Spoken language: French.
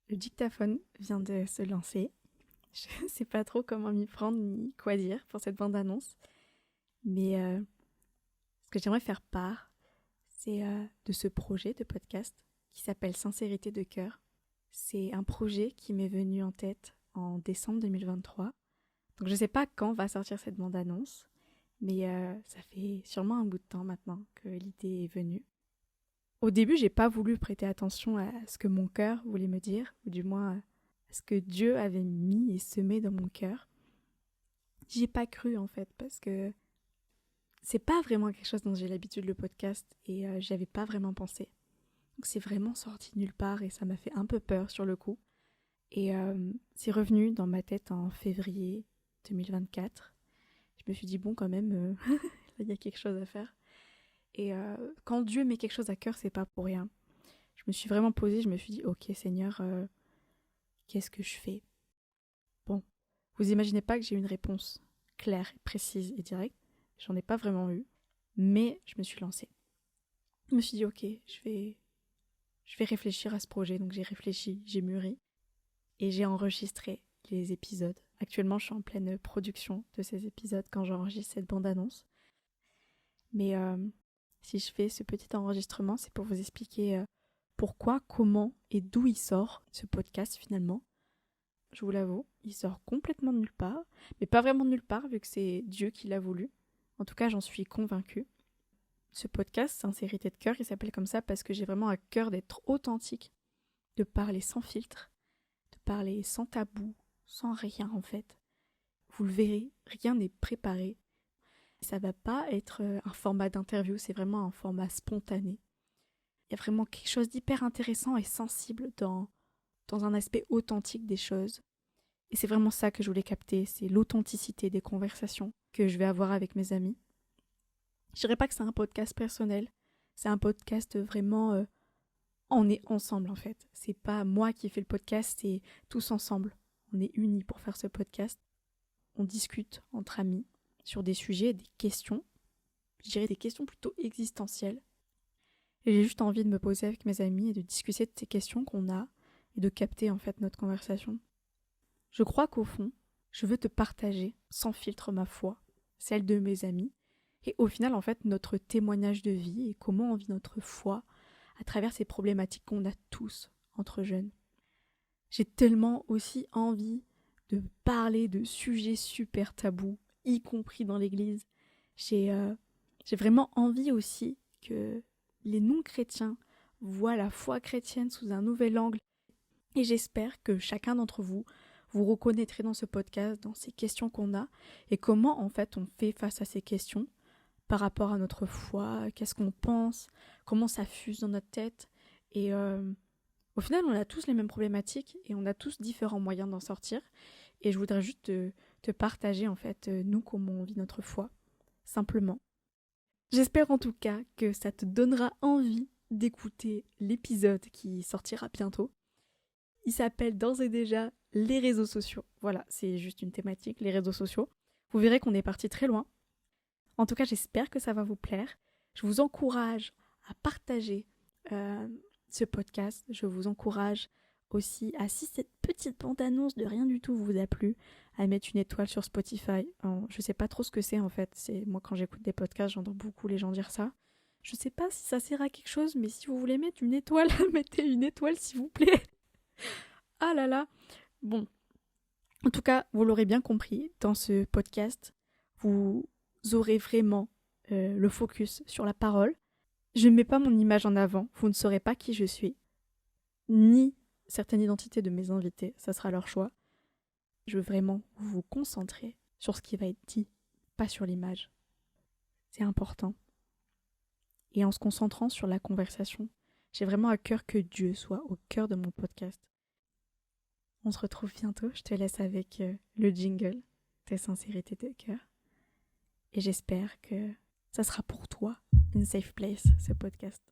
Le dictaphone vient de se lancer. Je ne sais pas trop comment m'y prendre ni quoi dire pour cette bande-annonce. Mais ce que j'aimerais faire part, c'est de ce projet de podcast qui s'appelle Sincérité de cœur. C'est un projet qui m'est venu en tête en décembre 2023. Donc je ne sais pas quand va sortir cette bande-annonce, mais ça fait sûrement un bout de temps maintenant que l'idée est venue. Au début, j'ai pas voulu prêter attention à ce que mon cœur voulait me dire, ou du moins à ce que Dieu avait mis et semé dans mon cœur. J'y ai pas cru en fait, parce que c'est pas vraiment quelque chose dont j'ai l'habitude le podcast, et j'y avais pas vraiment pensé. Donc c'est vraiment sorti nulle part et ça m'a fait un peu peur sur le coup. Et c'est revenu dans ma tête en février 2024. Je me suis dit bon quand même, il y a quelque chose à faire. Et quand Dieu met quelque chose à cœur, c'est pas pour rien. Je me suis vraiment posée, je me suis dit ok Seigneur, qu'est-ce que je fais ? Bon, vous imaginez pas que j'ai une réponse claire, précise et directe. J'en ai pas vraiment eu, mais je me suis lancée. Je me suis dit ok, je vais réfléchir à ce projet. Donc j'ai réfléchi, j'ai mûri et j'ai enregistré les épisodes. Actuellement, je suis en pleine production de ces épisodes quand j'enregistre cette bande-annonce. Mais si je fais ce petit enregistrement, c'est pour vous expliquer pourquoi, comment et d'où il sort ce podcast finalement. Je vous l'avoue, il sort complètement de nulle part, mais pas vraiment de nulle part vu que c'est Dieu qui l'a voulu. En tout cas, j'en suis convaincue. Ce podcast, Sincérité de cœur, il s'appelle comme ça parce que j'ai vraiment à cœur d'être authentique, de parler sans filtre, de parler sans tabou, sans rien en fait. Vous le verrez, rien n'est préparé. Ça va pas être un format d'interview, c'est vraiment un format spontané. Il y a vraiment quelque chose d'hyper intéressant et sensible dans un aspect authentique des choses. Et c'est vraiment ça que je voulais capter, c'est l'authenticité des conversations que je vais avoir avec mes amis. Je dirais pas que c'est un podcast personnel, c'est un podcast vraiment... on est ensemble en fait. C'est pas moi qui fais le podcast, c'est tous ensemble. On est unis pour faire ce podcast. On discute entre amis sur des sujets, des questions. Je dirais des questions plutôt existentielles. Et j'ai juste envie de me poser avec mes amis et de discuter de ces questions qu'on a et de capter en fait notre conversation. Je crois qu'au fond, je veux te partager sans filtre ma foi, celle de mes amis, et au final en fait notre témoignage de vie et comment on vit notre foi à travers ces problématiques qu'on a tous entre jeunes. J'ai tellement aussi envie de parler de sujets super tabous, y compris dans l'église. J'ai vraiment envie aussi que les non-chrétiens voient la foi chrétienne sous un nouvel angle. Et j'espère que chacun d'entre vous reconnaîtrez dans ce podcast, dans ces questions qu'on a, et comment en fait on fait face à ces questions par rapport à notre foi, qu'est-ce qu'on pense, comment ça fuse dans notre tête. Et au final, on a tous les mêmes problématiques et on a tous différents moyens d'en sortir. Et je voudrais juste te partager en fait, nous, comment on vit notre foi, simplement. J'espère en tout cas que ça te donnera envie d'écouter l'épisode qui sortira bientôt. Il s'appelle d'ores et déjà les réseaux sociaux. Voilà, c'est juste une thématique, les réseaux sociaux. Vous verrez qu'on est parti très loin. En tout cas, j'espère que ça va vous plaire. Je vous encourage à partager ce podcast. Je vous encourage aussi à, si cette petite bande-annonce de rien du tout vous a plu, à mettre une étoile sur Spotify. Je sais pas trop ce que c'est en fait. C'est moi quand j'écoute des podcasts, j'entends beaucoup les gens dire ça. Je sais pas si ça sert à quelque chose, mais si vous voulez mettre une étoile, mettez une étoile s'il vous plaît. Ah là là. Bon. En tout cas, vous l'aurez bien compris, dans ce podcast, vous aurez vraiment le focus sur la parole. Je ne mets pas mon image en avant, vous ne saurez pas qui je suis, ni certaines identités de mes invités, ça sera leur choix. Je veux vraiment vous concentrer sur ce qui va être dit, pas sur l'image. C'est important. Et en se concentrant sur la conversation, j'ai vraiment à cœur que Dieu soit au cœur de mon podcast. On se retrouve bientôt, je te laisse avec le jingle de Sincérité de cœur. Et j'espère que ça sera pour toi une safe place, ce podcast.